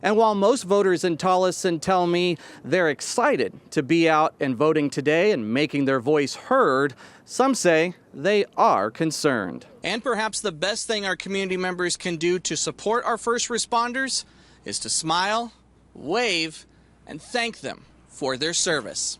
And while most voters in Tolleson tell me they're excited to be out and voting today and making their voice heard, some say they are concerned. And perhaps the best thing our community members can do to support our first responders is to smile, wave, and thank them for their service.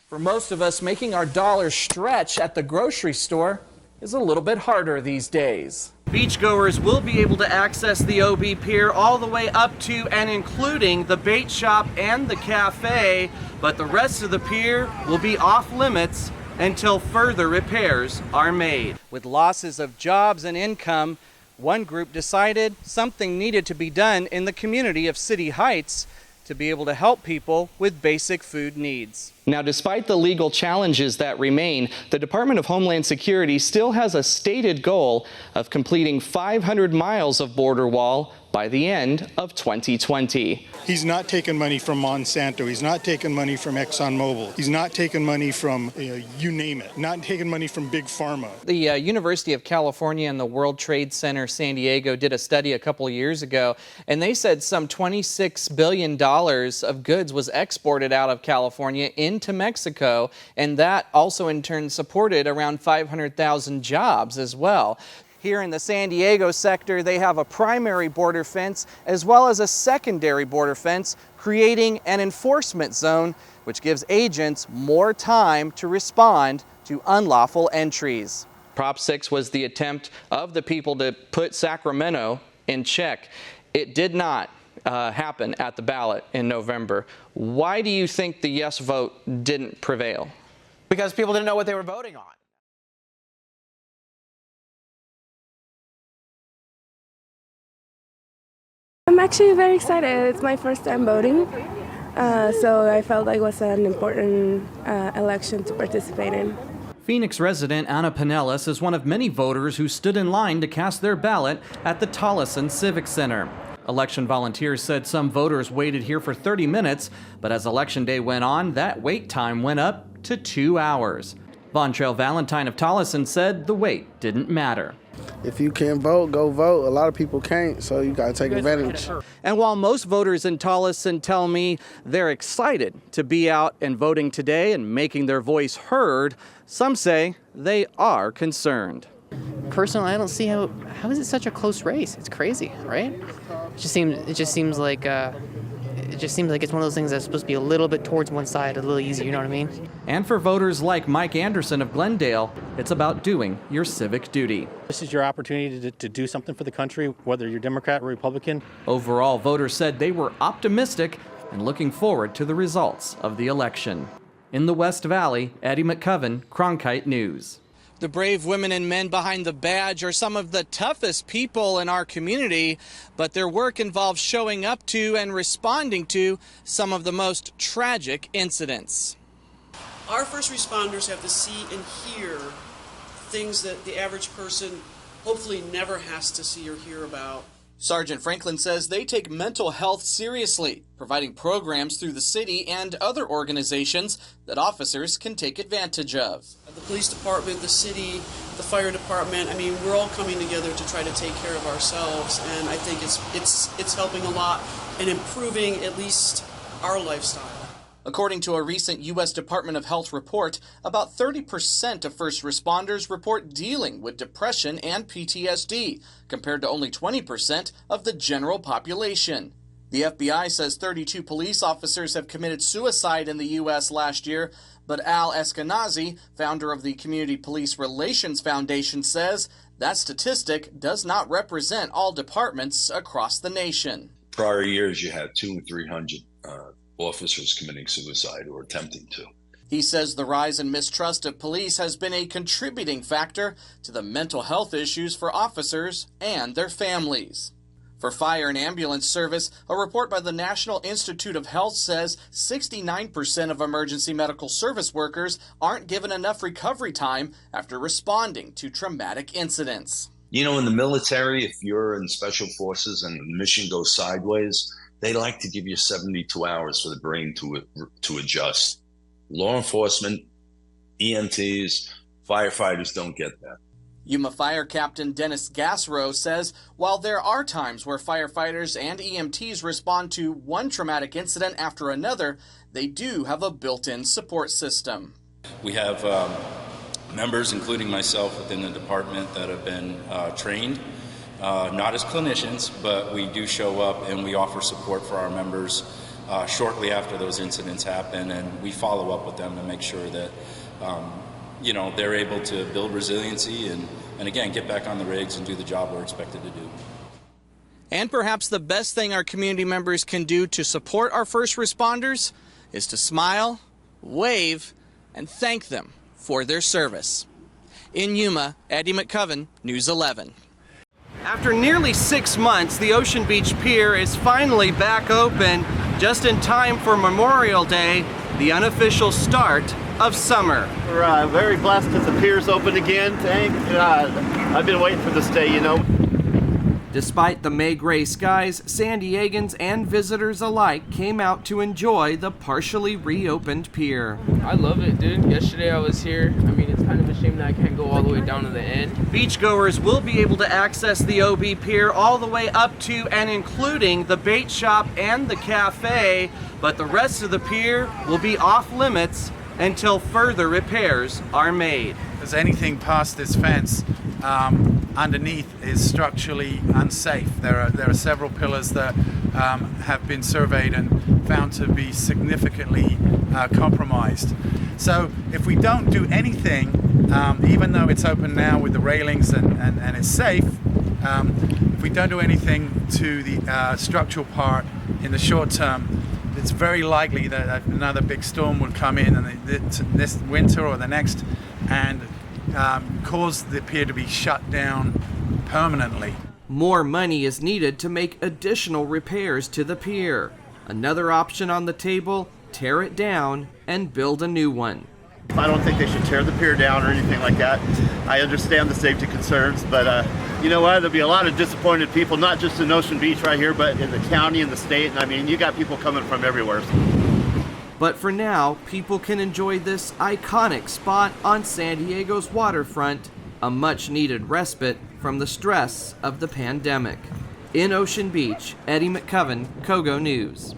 For most of us, making our dollars stretch at the grocery store is a little bit harder these days. Beachgoers will be able to access the OB Pier all the way up to and including the bait shop and the cafe, but the rest of the pier will be off limits until further repairs are made. With losses of jobs and income, one group decided something needed to be done in the community of City Heights to be able to help people with basic food needs. Now, despite the legal challenges that remain, the Department of Homeland Security still has a stated goal of completing 500 miles of border wall by the end of 2020. He's not taking money from Monsanto. He's not taking money from ExxonMobil. He's not taking money from, you name it, not taking money from Big Pharma. The University of California and the World Trade Center San Diego did a study a couple of years ago, and they said some $26 billion of goods was exported out of California into Mexico, and that also in turn supported around 500,000 jobs as well. Here in the San Diego sector, they have a primary border fence as well as a secondary border fence, creating an enforcement zone, which gives agents more time to respond to unlawful entries. Prop 6 was the attempt of the people to put Sacramento in check. It did not happen at the ballot in November. Why do you think the yes vote didn't prevail? Because people didn't know what they were voting on. I'm actually very excited. It's my first time voting, so I felt like it was an important election to participate in. Phoenix resident Anna Pinellas is one of many voters who stood in line to cast their ballot at the Tolleson Civic Center. Election volunteers said some voters waited here for 30 minutes, but as election day went on, that wait time went up to 2 hours. Von Trail Valentine of Tolleson said the wait didn't matter. If you can vote, go vote. A lot of people can't, so you gotta take advantage. And while most voters in Tolleson tell me they're excited to be out and voting today and making their voice heard, some say they are concerned. Personally, I don't see how is it such a close race? It's crazy, right? It just seems like it's one of those things that's supposed to be a little bit towards one side, a little easier, you know what I mean? And for voters like Mike Anderson of Glendale, it's about doing your civic duty. This is your opportunity to do something for the country, whether you're Democrat or Republican. Overall, voters said they were optimistic and looking forward to the results of the election. In the West Valley, Eddie McCoven, Cronkite News. The brave women and men behind the badge are some of the toughest people in our community, but their work involves showing up to and responding to some of the most tragic incidents. Our first responders have to see and hear things that the average person hopefully never has to see or hear about. Sergeant Franklin says they take mental health seriously, providing programs through the city and other organizations that officers can take advantage of. The police department, the city, the fire department, I mean, we're all coming together to try to take care of ourselves, and I think it's helping a lot and improving at least our lifestyle. According to a recent U.S. Department of Health report, about 30% of first responders report dealing with depression and PTSD, compared to only 20% of the general population. The FBI says 32 police officers have committed suicide in the U.S. last year, but Al Eskenazi, founder of the Community Police Relations Foundation, says that statistic does not represent all departments across the nation. Prior years, you had 200 or 300 officers committing suicide or attempting to. He says the rise in mistrust of police has been a contributing factor to the mental health issues for officers and their families. For fire and ambulance service, a report by the National Institute of Health says 69% of emergency medical service workers aren't given enough recovery time after responding to traumatic incidents. You know, in the military, if you're in special forces and the mission goes sideways, they like to give you 72 hours for the brain to adjust. Law enforcement, EMTs, firefighters don't get that. Yuma Fire Captain Dennis Gassrow says while there are times where firefighters and EMTs respond to one traumatic incident after another, they do have a built-in support system. We have members, including myself, within the department that have been trained, not as clinicians, but we do show up and we offer support for our members shortly after those incidents happen, and we follow up with them to make sure that they're able to build resiliency and again, get back on the rigs and do the job we're expected to do. And perhaps the best thing our community members can do to support our first responders is to smile, wave, and thank them for their service. In Yuma, Eddie McCoven, News 11. After nearly 6 months, the Ocean Beach Pier is finally back open, just in time for Memorial Day, the unofficial start of summer. We're very blessed that the pier's open again. Thank God. I've been waiting for this day, Despite the May gray skies, San Diegans and visitors alike came out to enjoy the partially reopened pier. I love it, dude. Yesterday I was here. I mean, it's kind of a shame that I can't go all the way down to the end. Beachgoers will be able to access the OB Pier all the way up to and including the bait shop and the cafe, but the rest of the pier will be off limits until further repairs are made. As anything past this fence underneath is structurally unsafe. There are several pillars that have been surveyed and found to be significantly compromised. So if we don't do anything, even though it's open now with the railings and it's safe, if we don't do anything to the structural part in the short term, it's very likely that another big storm would come in and this winter or the next and cause the pier to be shut down permanently. More money is needed to make additional repairs to the pier. Another option on the table, tear it down and build a new one. I don't think they should tear the pier down or anything like that. I understand the safety concerns, but you know what? There'll be a lot of disappointed people, not just in Ocean Beach right here, but in the county and the state. And I mean, you got people coming from everywhere. But for now, people can enjoy this iconic spot on San Diego's waterfront, a much-needed respite from the stress of the pandemic. In Ocean Beach, Eddie McCoven, Kogo News.